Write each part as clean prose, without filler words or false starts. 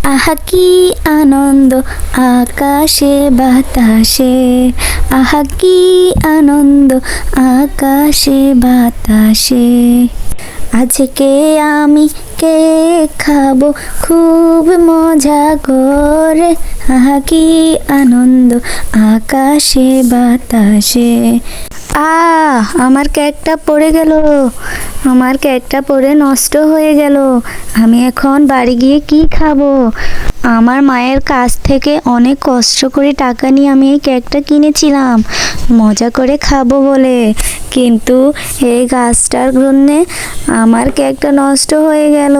আহা কি আনন্দ আকাশে বাতাসে, আহা কি আনন্দ আকাশে বাতাসে। আজকে আমি কেক খাবো খুব মজা করে, আহা কি আনন্দ আকাশে বাতাসে। আমার কেকটা পড়ে গেল, আমার কেকটা পড়ে নষ্ট হয়ে গেল। আমি এখন বাড়ি গিয়ে কি খাবো? আমার মায়ের কাছ থেকে অনেক কষ্ট করে টাকা নিয়ে আমি এই কেকটা কিনেছিলাম মজা করে খাবো বলে, কিন্তু এই গাছটার জন্যে আমার কেকটা নষ্ট হয়ে গেল।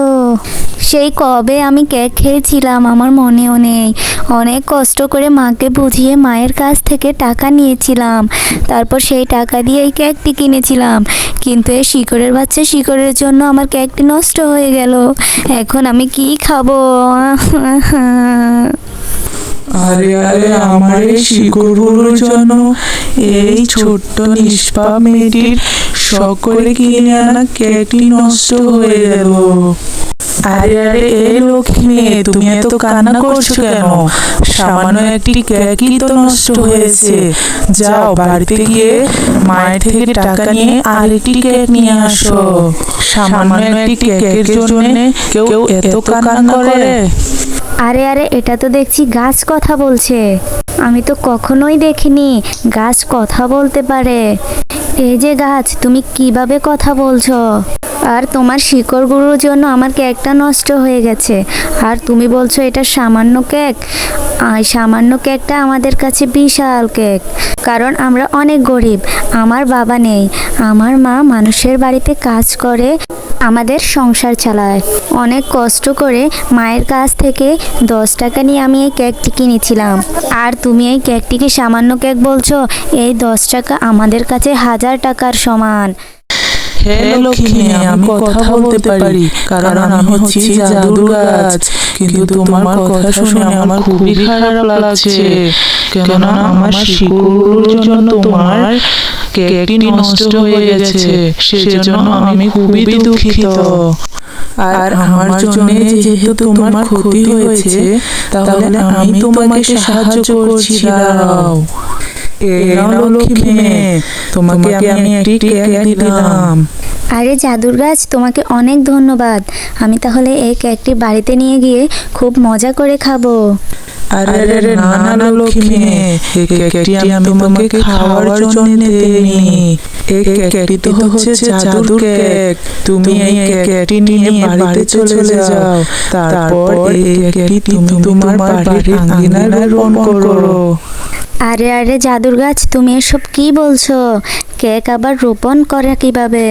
সেই কবে আমি কেক খেয়েছিলাম আমার মনেও নেই। অনেক কষ্ট করে মাকে বুঝিয়ে মায়ের কাছ থেকে টাকা নিয়েছিলাম, তারপর সেই টাকা দিয়ে এই কেকটি কিনেছিলাম, কিন্তু এই শিকড়ের বাচ্চা শিকড়ের জন্য আমার কেকটি নষ্ট হয়ে গেল। এখন আমি কি খাবো? আরে আরে, আমার এই শিকড়গুলোর জন্য এই ছোট্ট নিষ্পাপ মেয়েটির শখ করে কিনে আনা কেকটি নষ্ট হয়ে গেল। আরে আরে, এই লক্ষ্মী মেয়ে, তুমি এত কান্না করছো কেন? সামান্য একটি কেকই তো নষ্ট হয়েছে। যাও বাড়িতে গিয়ে মায়ের থেকে টাকা নিয়ে আরেকটি কেক নিয়ে আসো। সামান্য একটি কেকের জন্য কেউ এত কান্না করে? আরে আরে, এটা তো দেখছি গাছ কথা বলছে। আমি তো কখনোই দেখিনি গাছ কথা বলতে পারে। এই যে গাছ, তুমি কিভাবে কথা বলছো? আর তোমার শিকড়গুলোর জন্য আমার কেকটা নষ্ট হয়ে গেছে, আর তুমি বলছো এটা সামান্য কেক। সামান্য কেকটা আমাদের কাছে বিশাল কেক, কারণ আমরা অনেক গরিব। আমার বাবা নেই, আমার মা মানুষের বাড়িতে কাজ করে আমাদের সংসার চালায়। অনেক কষ্ট করে মায়ের কাছ থেকে 10 টাকা নিয়ে আমি এই কেকটি কিনেছিলাম, আর তুমি এই কেকটিকে সামান্য কেক বলছো? এই 10 টাকা আমাদের কাছে 1000 টাকার সমান। হ্যাঁ লক্ষ্মী, আমি কথা বলতে পারি, কারণ আমি হচ্ছি জাদুর গাছ। কিন্তু তোমার কথা শুনে আমার খুবই খারাপ লাগছে, কেননা আমার শিকড়গুলোর জন্য তোমার কেকটি নষ্ট হয়ে গেছে। সেজন্য আমি খুবই দুঃখিত। আর আমার জন্য যেহেতু তোমার ক্ষতি হয়েছে, তাহলে আমি তোমাকে সাহায্য করছি। দাঁড়াও, এই নাও লক্ষ্মী মেয়ে, তোমাকে আমি একটি কেক দিলাম। আরে জাদুর গাছ, তোমাকে অনেক ধন্যবাদ। আমি তাহলে এই কেকটি বাড়িতে নিয়ে গিয়ে খুব মজা করে খাবো। আরে আরে, না না লক্ষ্মী মেয়ে, এই কেকটি আমি তোমাকে খাওয়ার জন্য দেইনি। এই কেকটি তো হচ্ছে জাদুর কেক। তুমি এই কেকটি নিয়ে বাড়িতে চলে যাও, তারপর এই কেকটি তুমি তোমার বাড়ির আঙ্গিনায় রোপণ করো। আরে আরে জাদুর গাছ, তুমি এসব কি বলছো? কেক আবার রোপণ করা কিভাবে?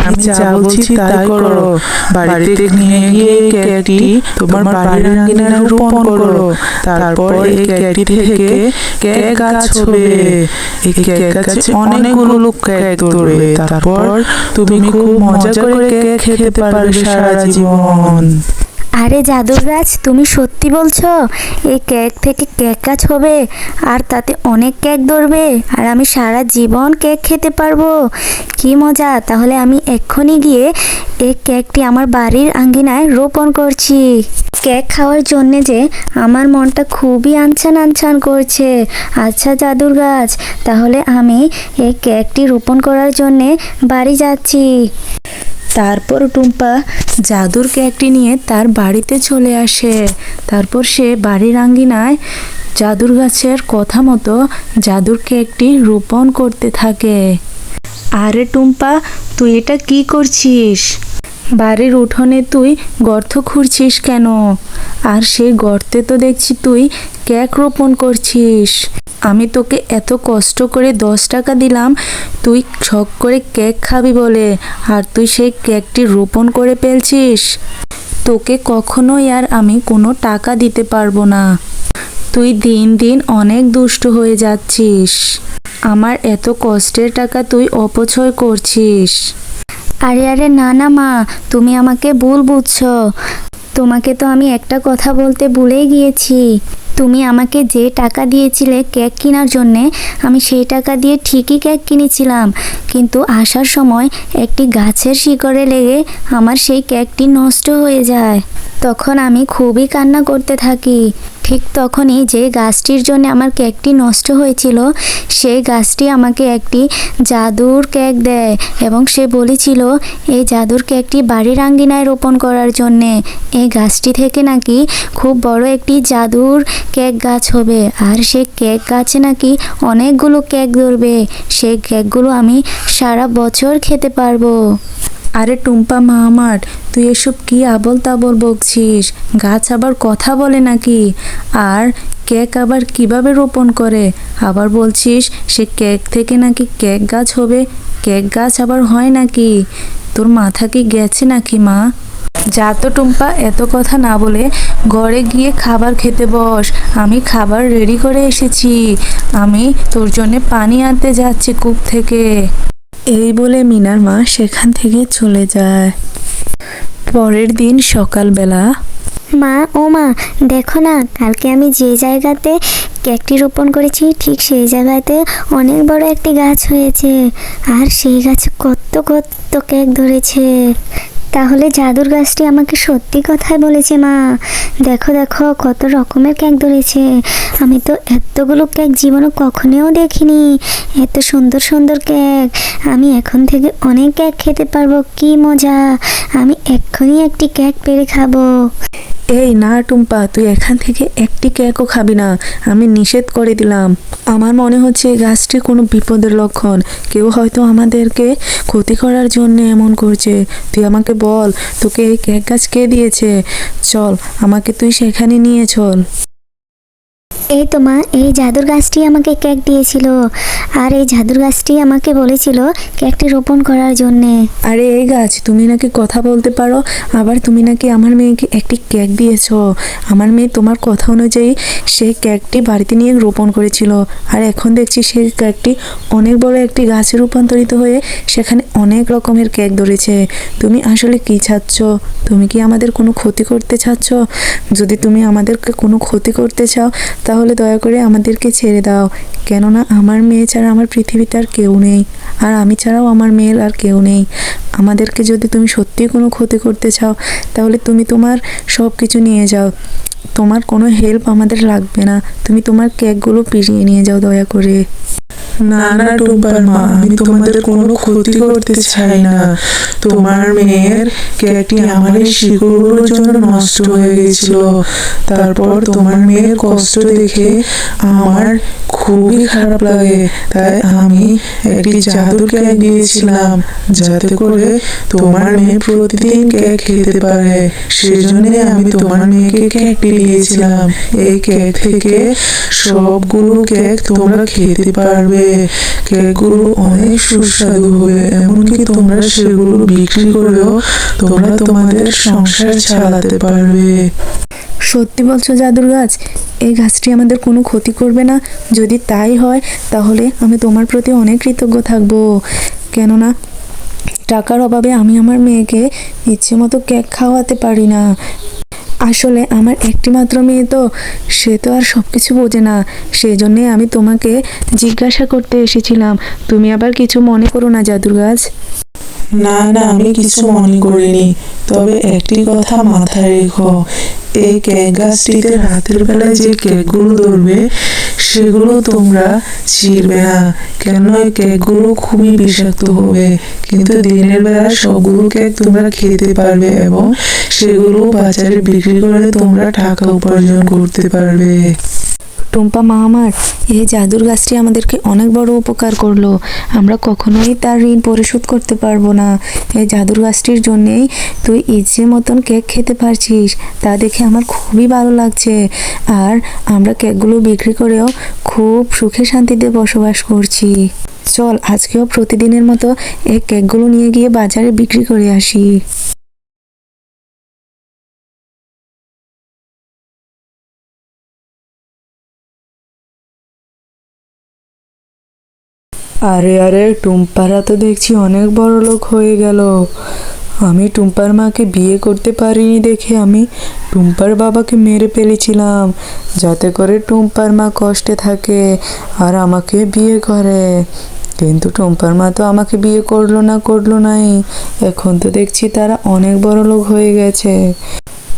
আমি যা বলছি তাই করো। বাড়িতে নিয়ে গিয়ে কেকটি তোমার বাড়ির আঙ্গিনায় রোপণ করো, তারপর এই কেকটি থেকে কেক গাছ হবে। এই কেক গাছে অনেকগুলো কেক ধরবে, তারপর তুমি খুব মজা করে কেক খেতে পারবে সারা জীবন। আরে জাদুর গাছ, তুমি সত্যি বলছো? এই কেক থেকে কেক গাছ হবে, আর তাতে অনেক কেক ধরবে, আর আমি সারা জীবন কেক খেতে পারবো? কি মজা! তাহলে আমি এক্ষুনি গিয়ে এই কেকটি আমার বাড়ির আঙ্গিনায় রোপণ করছি। কেক খাওয়ার জন্যে যে আমার মনটা খুবই আনছান আনছান করছে। আচ্ছা জাদুর গাছ, তাহলে আমি এই কেকটি রোপণ করার জন্যে বাড়ি যাচ্ছি। তারপর টুম্পা জাদুর কেকটি নিয়ে তার বাড়িতে চলে আসে। তারপর সে বাড়ির আঙ্গিনায় জাদুর গাছের কথা মতো জাদুর কেকটি রোপণ করতে থাকে। আরে টুম্পা, তুই এটা কি করছিস? বাড়ির উঠোনে তুই গর্ত খুঁড়ছিস কেন? আর সেই গর্তে তো দেখছি তুই কেক রোপণ করছিস। আমি তোকে এত কষ্ট করে 10 টাকা দিলাম তুই শখ করে কেক খাবি বলে, আর তুই সেই কেকটি রোপণ করে ফেলছিস। তোকে কখনোই আর আমি কোনো টাকা দিতে পারবো না। তুই দিন দিন অনেক দুষ্ট হয়ে যাচ্ছিস। আমার এত কষ্টের টাকা তুই অপচয় করছিস। আরে আরে, না না মা, তুমি আমাকে ভুল বুঝছো। তোমাকে তো আমি একটা কথা বলতে ভুলেই গিয়েছি। তুমি আমাকে যে টাকা দিয়েছিলে কেক কেনার জন্যে, আমি সেই টাকা দিয়ে ঠিকই কেক কিনেছিলাম, কিন্তু আসার সময় একটি গাছের শিকড়ে লেগে আমার সেই কেকটি নষ্ট হয়ে যায়। তখন আমি খুবই কান্না করতে থাকি। ঠিক তখনই যে গাছটির জন্য আমার কেকটি নষ্ট হয়েছিল, সেই গাছটি আমাকে একটি জাদুর কেক দেয় এবং সে বলেছিল এই জাদুর কেকটি বাড়ির আঙ্গিনায় রোপণ করার জন্যে। এই গাছটি থেকে নাকি খুব বড় একটি জাদুর কেক গাছ হবে, আর সেই কেক গাছে নাকি অনেকগুলো কেক ধরবে। সেই কেকগুলো আমি সারা বছর খেতে পারবো। আরে টুম্পা মা আমার, তুই এসব কি আবল তাবল বকছিস? গাছ আবার কথা বলে নাকি? আর কেক আবার কিভাবে রোপণ করে? আবার বলছিস সে কেক থেকে নাকি কেক গাছ হবে। কেক গাছ আবার হয় নাকি? তোর মাথা কি গেছে নাকি মা? যা তো টুম্পা, এত কথা না বলে ঘরে গিয়ে খাবার খেতে বস। আমি খাবার রেডি করে এসেছি। আমি তোর জন্য পানি আনতে যাচ্ছি কূপ থেকে। এই বলে মিনার মা সেখান থেকে চলে যায়। পরের দিন সকালবেলা, মা ও মা, দেখো না, কালকে আমি যে জায়গাতে কেকটি রোপণ করেছি ঠিক সেই জায়গাতে অনেক বড় একটি গাছ হয়েছে, আর সেই গাছে কত কত কেক ধরেছে। তাহলে জাদুর গাছটি আমাকে সত্যি কথাই বলেছে। মা দেখো দেখো, কত রকমের কেক ধরেছে। আমি তো এতগুলো কেক জীবনে কখনোও দেখিনি। এত সুন্দর সুন্দর কেক। আমি এখন থেকে অনেক কেক খেতে পারবো। কি মজা! আমি এক্ষুনি একটি কেক পেড়ে খাবো। এই না টুম্পা, তুই এখান থেকে একটি কেকও খাবি না। আমি নিষেধ করে দিলাম। আমার মনে হচ্ছে এই গাছটি কোনো বিপদের লক্ষণ। কেউ হয়তো আমাদেরকে ক্ষতি করার জন্য এমন করছে। তুই আমাকে বল, তোকে এই কেক গাছ কে দিয়েছে? চল, আমাকে তুই সেখানে নিয়ে চল। এই তো মা, এই জাদুর গাছটি আমাকে কেক দিয়েছিল, আর এই জাদুর গাছটি আমাকে বলেছিল কেকটি রোপণ করার জন্যে। আরে এই গাছ, তুমি নাকি কথা বলতে পারো, আবার তুমি নাকি আমার মেয়েকে একটি কেক দিয়েছো। আমার মেয়ে তোমার কথা অনুযায়ী সেই কেকটি বাড়িতে নিয়ে রোপণ করেছিল, আর এখন দেখছি সেই কেকটি অনেক বড় একটি গাছে রূপান্তরিত হয়ে সেখানে অনেক রকমের কেক ধরেছে। তুমি আসলে কি চাচ্ছ? তুমি কি আমাদের কোনো ক্ষতি করতে চাচ্ছ? যদি তুমি আমাদেরকে কোনো ক্ষতি করতে চাও তাহলে দয়া করে আমাদেরকে ছেড়ে দাও, কেননা আমার মেয়ে ছাড়া আমার পৃথিবীতে আর কেউ নেই, আর আমি ছাড়াও আমার মেয়ের আর কেউ নেই। আমাদেরকে যদি তুমি সত্যিই কোনো ক্ষতি করতে চাও তাহলে তুমি তোমার সব কিছু নিয়ে যাও। তোমার কোনো হেল্প আমাদের লাগবে না। তুমি তোমার কেকগুলো পিরিয়ে নিয়ে যাও দয়া করে। না না টুম্পার মা, আমি তোমাদের কোনো ক্ষতি করতে চাই না। তোমার মেয়ের কেকটি আমার এই শিকড়গুলোর জন্য নষ্ট হয়ে গেছিল। তারপর তোমার মেয়ের কষ্ট দেখে আমার খুবই খারাপ লাগে, তাই আমি একটি জাদুর কেক দিয়েছিলাম যাতে করে তোমার মেয়ে প্রতিদিন কেক খেতে পারে। সেজন্য আমি তোমার মেয়েকে কেকটি দিয়েছিলাম। এই কেক থেকে সবগুলো কেক তোমরা খেতে পারবে। কেকগুলো অনেক সুস্বাদু হবে, এমনকি তোমরা সেগুলো বিক্রি করেও তোমরা তোমাদের সংসার চালাতে পারবে। সত্যি বলছো জাদুর গাছ? এই গাছটি আমাদের কোনো ক্ষতি করবে না? যদি তাই হয় তাহলে আমি তোমার প্রতি অনেক কৃতজ্ঞ থাকবো, কেননা টাকার অভাবে আমি আমার মেয়েকে ইচ্ছে মতো কেক খাওয়াতে পারি না। আসলে আমার একটি মাত্র মেয়ে তো, সে তো আর সব কিছু বোঝে না। সেই জন্যে আমি তোমাকে জিজ্ঞাসা করতে এসেছিলাম। তুমি আবার কিছু মনে করো না জাদুর গাছ। না না, আমি কিছু মনে করিনি। তবে একটি কথা মাথায় রেখো, এই কেক গাছটিতে রাতের বেলায় যে কেকগুলো ধরবে সেগুলো তোমরা ছিঁড়বে না, কেন এই কেকগুলো খুবই বিষাক্ত হবে। কিন্তু দিনের বেলা সবগুলো কেক তোমরা খেতে পারবে এবং সেগুলো বাজারে বিক্রি করে তোমরা টাকা উপার্জন করতে পারবে। টুম্পা মা আমার, এই জাদুর গাছটি আমাদেরকে অনেক বড় উপকার করলো। আমরা কখনোই তার ঋণ পরিশোধ করতে পারবো না। এই জাদুর গাছটির জন্যেই তুই ইচ্ছে মতন কেক খেতে পারছিস, তা দেখে আমার খুবই ভালো লাগছে। আর আমরা কেকগুলো বিক্রি করেও খুব সুখে শান্তিতে বসবাস করছি। চল, আজকেও প্রতিদিনের মতো এই কেকগুলো নিয়ে গিয়ে বাজারে বিক্রি করে আসি। আরে আরে, টুম্পারা তো দেখছি অনেক বড় লোক হয়ে গেল। আমি টুম্পার মাকে বিয়ে করতে পারিনি দেখে আমি টুম্পার বাবাকে মেরে ফেলেছিলাম যাতে করে টুম্পার মা কষ্টে থাকে আর আমাকে বিয়ে করে, কিন্তু টুম্পার মা তো আমাকে বিয়ে করলো নাই। এখন তো দেখছি তারা অনেক বড় লোক হয়ে গেছে।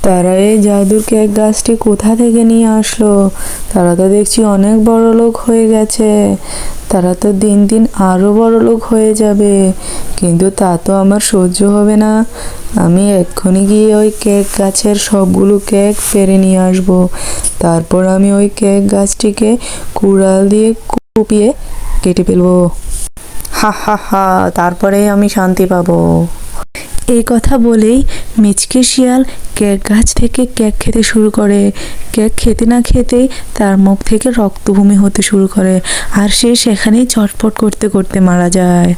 তারা এই জাদুর কেক গাছটি কোথা থেকে নিয়ে আসলো? তারা তো দেখছি অনেক বড় লোক হয়ে গেছে। তারা তো দিন দিন আরো বড় লোক হয়ে যাবে, কিন্তু তা তো আমার সহ্য হবে না। আমি এক্ষুনি গিয়ে ওই কেক গাছের সবগুলো কেক পেরে নিয়ে আসবো। তারপর আমি ওই কেক গাছটিকে কুড়াল দিয়ে কুপিয়ে কেটে ফেলবো। হা হা হা, তারপরেই আমি শান্তি পাবো। এই কথা বলেই মিচকে শিয়াল কেক গাছ থেকে কেক খেতে শুরু করে। কেক খেতে না খেতেই তার মুখ থেকে রক্তভূমি হতে শুরু করে, আর সে সেখানেই ছটফট করতে করতে মারা যায়।